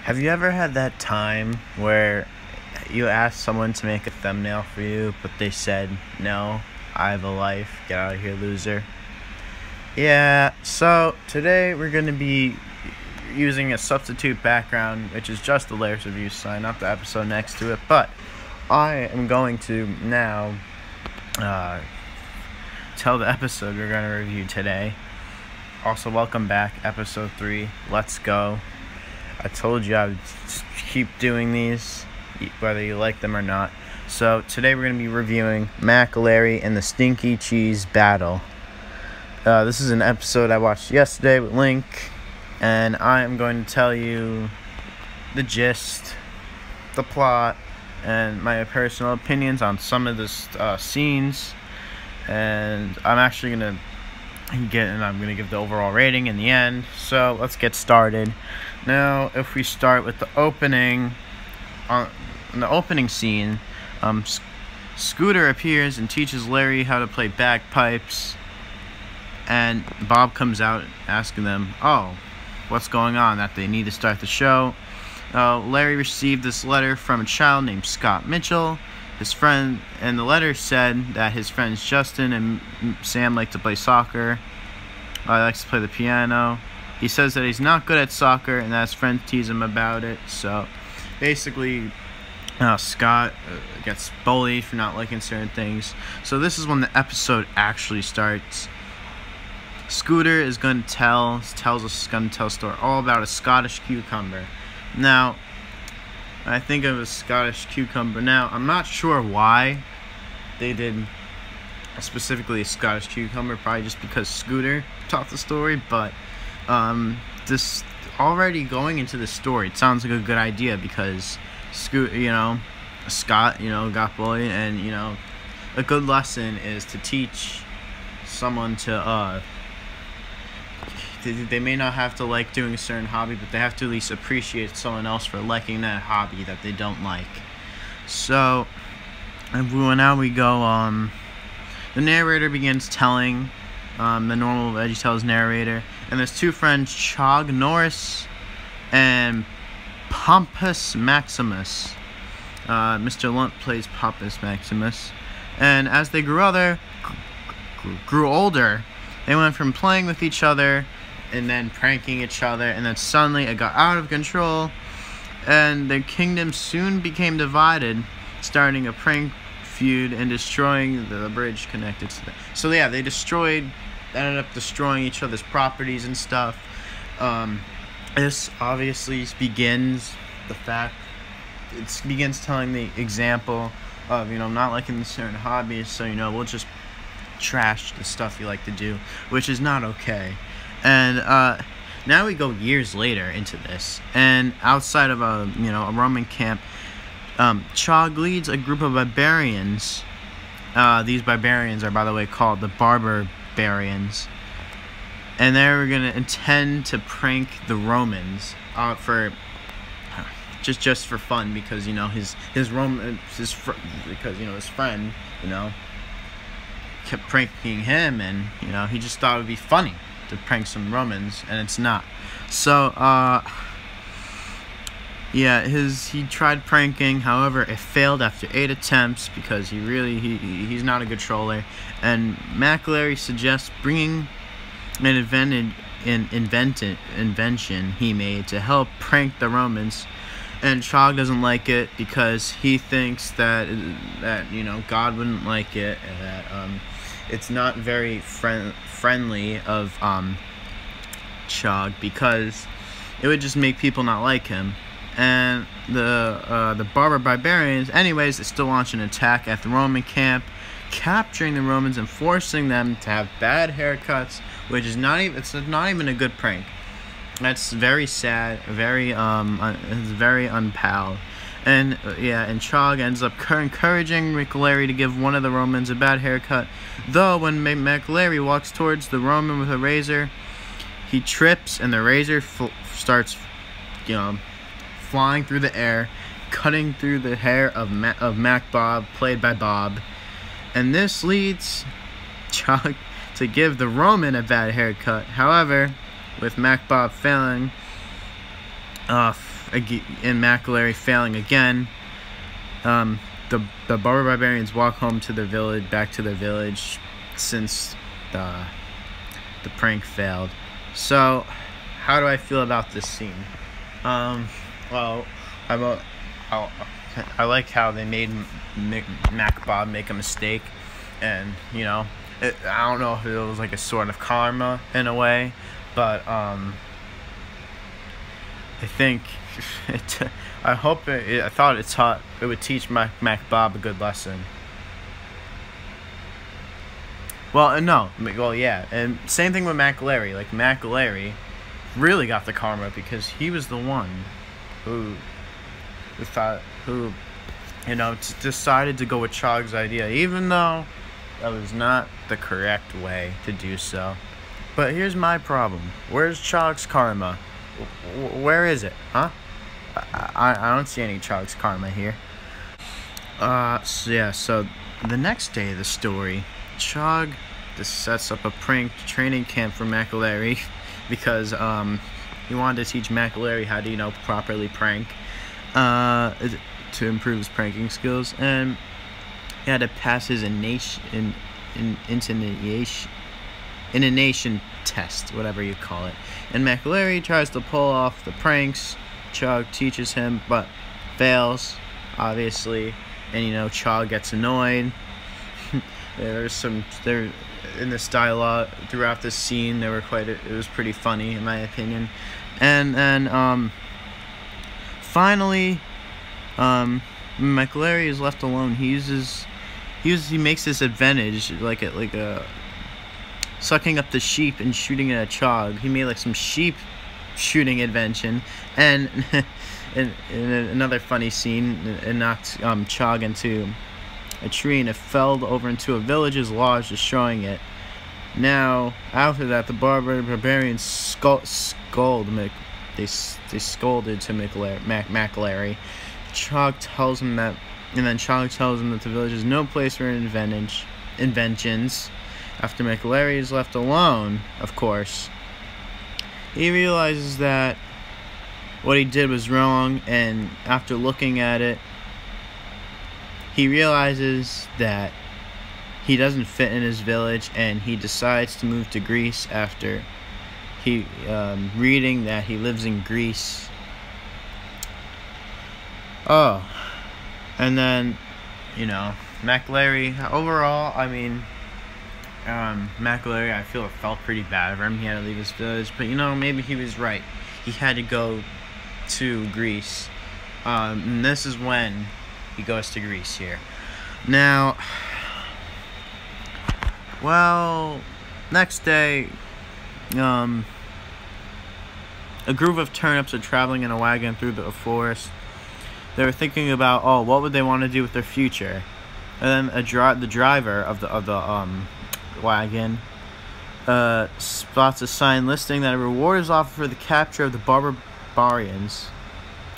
Have you ever had that time where you asked someone to make a thumbnail for you, but they said, "No, I have a life, get out of here, loser"? Yeah, so today we're going to be using a substitute background, which is just the Larris review sign, not the episode next to it, but I am going to now tell the episode we're going to review today. Also, welcome back, episode 3, let's go. I told you I would keep doing these, whether you like them or not. So today we're going to be reviewing MacLarry and the Stinky Cheese Battle. This is an episode I watched yesterday with Link, and I am going to tell you the gist, the plot, and my personal opinions on some of the scenes. And I'm actually going to give the overall rating in the end. So let's get started. Now, if we start with the opening, in the opening scene, Scooter appears and teaches Larry how to play bagpipes, and Bob comes out asking them, "Oh, what's going on?" That they need to start the show. Larry received this letter from a child named Scott Mitchell, his friend, and the letter said that his friends Justin and Sam like to play soccer. He likes to play the piano. He says that he's not good at soccer and that his friends tease him about it. So basically, Scott gets bullied for not liking certain things. So this is when the episode actually starts. Scooter is going to tell a story all about a Scottish cucumber. Now, I think of a Scottish cucumber. Now, I'm not sure why they did specifically a Scottish cucumber, probably just because Scooter taught the story, but this already going into the story, it sounds like a good idea because Scott, got bullied, and a good lesson is to teach someone to they may not have to like doing a certain hobby, but they have to at least appreciate someone else for liking that hobby that they don't like. So now we go, the narrator begins telling, the normal VeggieTales narrator, and there's two friends, Chog Norris and Pompous Maximus. Mr. Lunt plays Pompous Maximus, and as they grew older, they went from playing with each other and then pranking each other, and then suddenly it got out of control, and their kingdom soon became divided, starting a prank feud and destroying the bridge connected to them. So yeah, they ended up destroying each other's properties and stuff. This obviously begins telling the example of, not liking certain hobbies, so, we'll just trash the stuff you like to do, which is not okay. And, now we go years later into this, and outside of a Roman camp, Chog leads a group of barbarians. These barbarians are, by the way, called the Barbarians, and they're gonna intend to prank the Romans for just for fun, because his friend kept pranking him, and he just thought it would be funny to prank some Romans, and it's not. So yeah, he tried pranking, however it failed after 8 attempts because he's not a good troller. And MacLarry suggests bringing an invention he made to help prank the Romans, and Chog doesn't like it because he thinks that God wouldn't like it, and that it's not very friendly of Chog, because it would just make people not like him. And the barbarians, anyways, they still launch an attack at the Roman camp, capturing the Romans and forcing them to have bad haircuts, which is not even a good prank. That's very sad, very unpal. And and Chog ends up encouraging MacLarry to give one of the Romans a bad haircut. Though when MacLarry walks towards the Roman with a razor, he trips and the razor starts flying through the air, cutting through the hair of Mac Bob, played by Bob. And this leads Chog to give the Roman a bad haircut. However, with Mac Bob failing, and MacLarry failing again. The Barber Barbarians walk home to their village, back to their village, since the prank failed. So, how do I feel about this scene? Well, I like how they made Mac Bob make a mistake, and you know, I don't know if it was like a sort of karma in a way, but I think I thought it would teach Mac Bob a good lesson. Well, no, well, yeah, and same thing with MacLarry. Like, MacLarry really got the karma because he was the one who decided to go with Chog's idea, even though that was not the correct way to do so. But here's my problem: where's Chog's karma? Where is it, huh? I don't see any Chog's karma here. So the next day of the story, Chog sets up a prank training camp for MacLarry because he wanted to teach MacLarry how to, properly prank, to improve his pranking skills, and he had to pass his intonation test, whatever you call it. And MacLarry tries to pull off the pranks Chog teaches him, but fails, obviously. And Chog gets annoyed. There in this dialogue throughout this scene, it was pretty funny in my opinion. And then finally, MacLarry is left alone. He makes this advantage, like a sucking up the sheep and shooting at Chog. He made like some sheep shooting invention, and in another funny scene, it knocked Chog into a tree, and it fell over into a village's lodge, destroying it. Now, after that, the barbarians scolded to MacLarry. Chog tells him that the village is no place for inventions. After MacLarry is left alone, of course, he realizes that what he did was wrong, and after looking at it, he realizes that he doesn't fit in his village, and he decides to move to Greece after reading that he lives in Greece. Oh, and then, MacLarry, overall, MacLarry, I feel it felt pretty bad for him. He had to leave his village, but maybe he was right. He had to go to Greece, and this is when he goes to Greece here. Now, well, next day, a group of turnips are traveling in a wagon through the forest. They were thinking about, what would they want to do with their future? And then the driver of the wagon spots a sign listing that a reward is offered for the capture of the barbarians.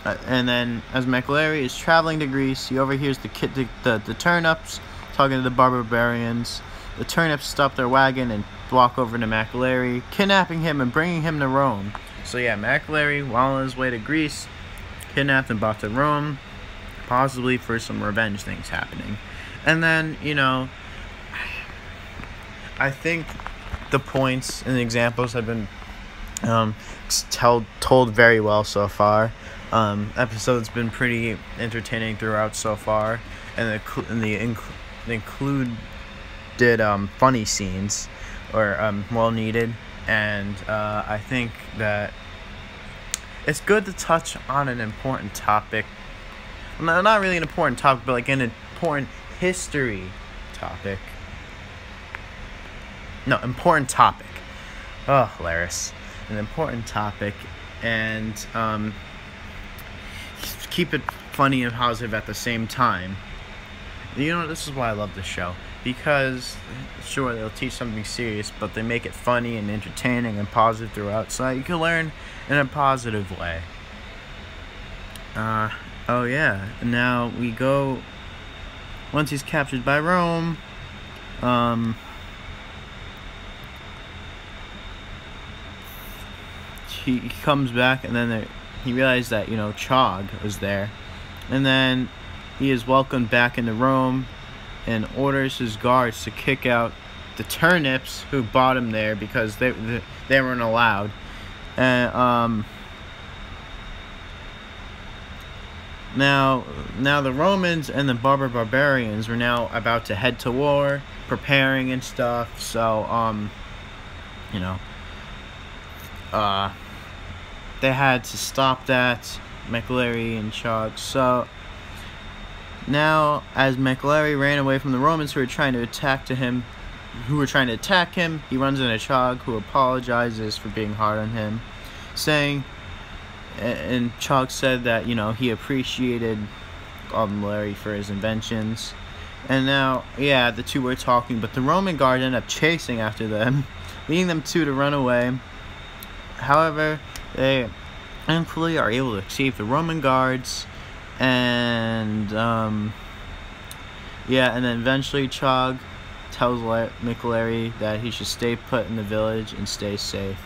And then, as MacLarry is traveling to Greece, he overhears the turnips talking to the barbarians. The turnips stop their wagon and walk over to MacLarry, kidnapping him and bringing him to Rome. So yeah, MacLarry, while on his way to Greece, kidnapped and brought to Rome, possibly for some revenge things happening. And then, I think the points and the examples have been told very well so far. Episode's been pretty entertaining throughout so far, and the included funny scenes or well needed, and I think that it's good to touch on an important topic. Well, not really an important topic, but like an important history topic. No, important topic. Oh, Larris. An important topic, and keep it funny and positive at the same time. This is why I love this show. Because, sure, they'll teach something serious, but they make it funny and entertaining and positive throughout, so you can learn in a positive way. Oh yeah, now we go, once he's captured by Rome, he comes back, and then he realized that, you know, Chog was there. And then he is welcomed back into Rome and orders his guards to kick out the turnips who brought him there because they weren't allowed. And now the Romans and the barbarians were now about to head to war, preparing and stuff. So you know, they had to stop that, MacLarry and Chog. So now, as MacLarry ran away from the Romans who were trying to attack him, he runs into Chog, who apologizes for being hard on him, saying, and Chog said that, you know, he appreciated Larry for his inventions. And now, yeah, the two were talking, but the Roman guard ended up chasing after them, leading them to run away. However, they thankfully are able to escape the Roman guards, and yeah, and then eventually Chog tells MacLarry that he should stay put in the village and stay safe.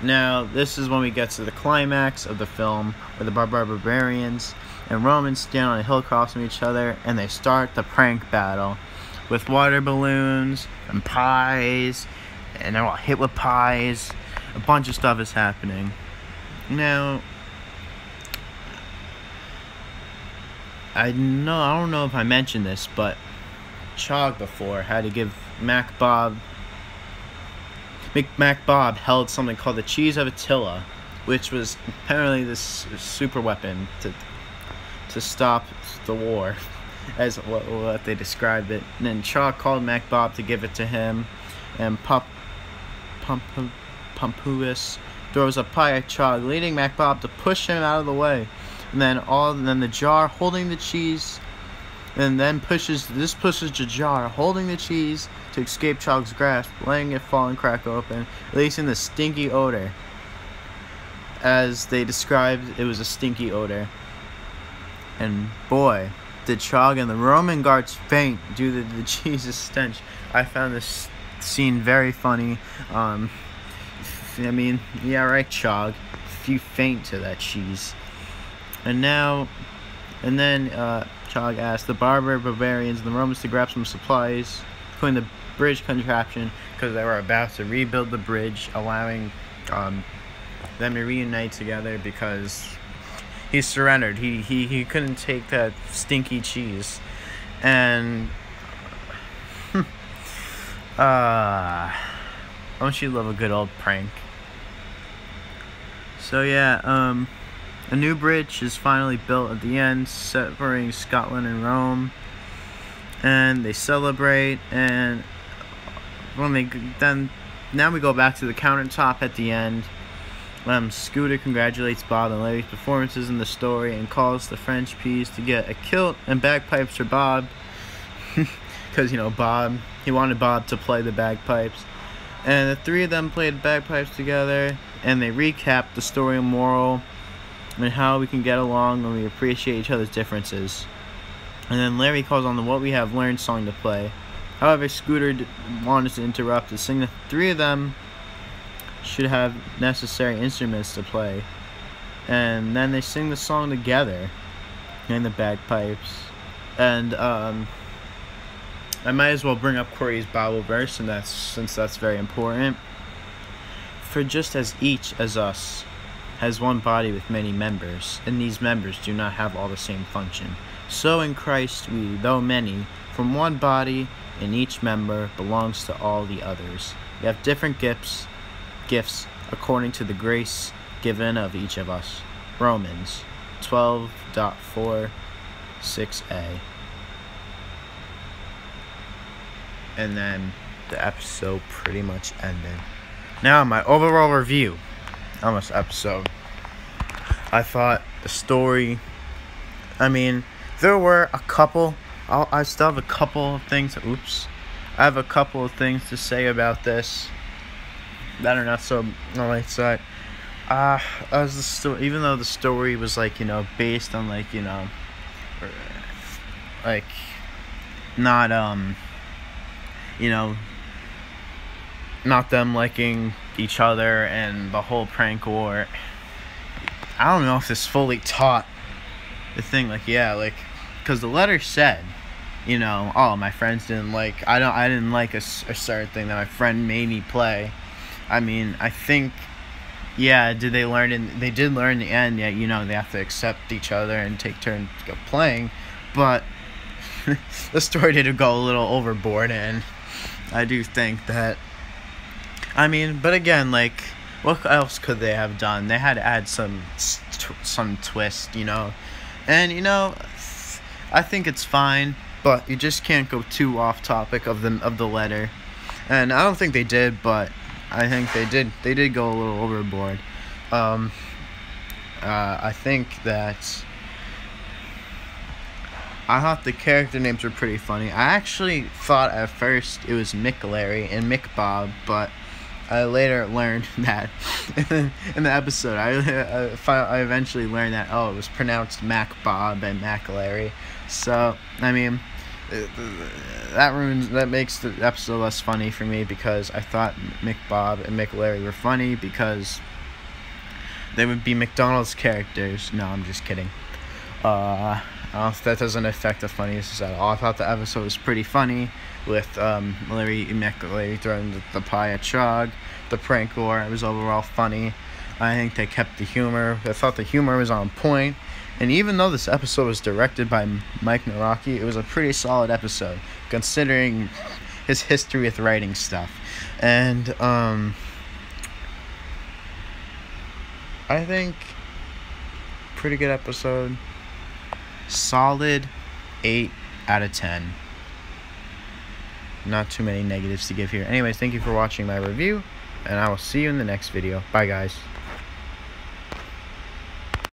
Now, this is when we get to the climax of the film, where the barbarians and Romans stand on a hill across from each other, and they start the prank battle with water balloons and pies, and they're all hit with pies. A bunch of stuff is happening. Now, I don't know if I mentioned this, but Chog before had to give Mac Bob held something called the Cheese of Attila, which was apparently this super weapon to stop the war, as what they described it. And then Chog called Mac Bob to give it to him, and Pompous throws a pie at Chog, leading Mac Bob to push him out of the way. And then the jar holding the cheese, and then pushes the jar holding the cheese to escape Chog's grasp, letting it fall and crack open, releasing the stinky odor. As they described, it was a stinky odor. And boy, did Chog and the Roman guards faint due to the cheese's stench. I found this scene very funny. I mean, yeah, right, Chog. If you faint to that cheese. And then Chog asked the barbarians and the Romans to grab some supplies, including the bridge contraption, because they were about to rebuild the bridge, allowing them to reunite together because he surrendered. He couldn't take that stinky cheese. And don't you love a good old prank? So yeah, a new bridge is finally built at the end, separating Scotland and Rome, and they celebrate. And now we go back to the countertop at the end. Scooter congratulates Bob and Larry's performances in the story and calls the French peas to get a kilt and bagpipes for Bob, because you know he wanted Bob to play the bagpipes. And the three of them played bagpipes together, and they recap the story and moral and how we can get along when we appreciate each other's differences. And then Larry calls on the What We Have Learned song to play. However, Scooter wanted to interrupt to sing. The three of them should have necessary instruments to play. And then they sing the song together in the bagpipes. And I might as well bring up Corey's Bible verse, and since that's very important. For just as each as us has one body with many members, and these members do not have all the same function, so in Christ we, though many, from one body, and each member belongs to all the others. We have different gifts according to the grace given of each of us. Romans 12.4 6a. And then the episode pretty much ended. Now, my overall review on this episode. I thought the story, I mean, there were a couple, I still have a couple of things, I have a couple of things to say about this that are not so on my side. As the story, even though the story was like, you know, based on like, you know, like, not, you know, not them liking each other and the whole prank war. I don't know if this fully taught the thing, like, yeah, like, because the letter said, you know, oh, my friends didn't like, I didn't like a certain thing that my friend made me play. I mean, I think, yeah, they did learn in the end, yeah, you know, they have to accept each other and take turns playing, but the story did go a little overboard, and I do think that, I mean, but again, like, what else could they have done? They had to add some twist, you know, and, you know, I think it's fine, but you just can't go too off topic of the letter, and I don't think they did, but I think they did go a little overboard. I think that I thought the character names were pretty funny. I actually thought at first it was MacLarry and McBob, but I later learned that in the episode, I eventually learned that, oh, it was pronounced MacBob and MacLarry. So, I mean, that makes the episode less funny for me, because I thought McBob and MacLarry were funny because they would be McDonald's characters. No, I'm just kidding. That doesn't affect the funniness at all. I thought the episode was pretty funny, with MacLarry throwing the pie at Chog. The prank war, it was overall funny. I think they kept the humor. I thought the humor was on point. And even though this episode was directed by Mike Naraki, it was a pretty solid episode, considering his history with writing stuff. And I think pretty good episode. Solid 8 out of 10. Not too many negatives to give here. Anyways, thank you for watching my review, and I will see you in the next video. Bye, guys.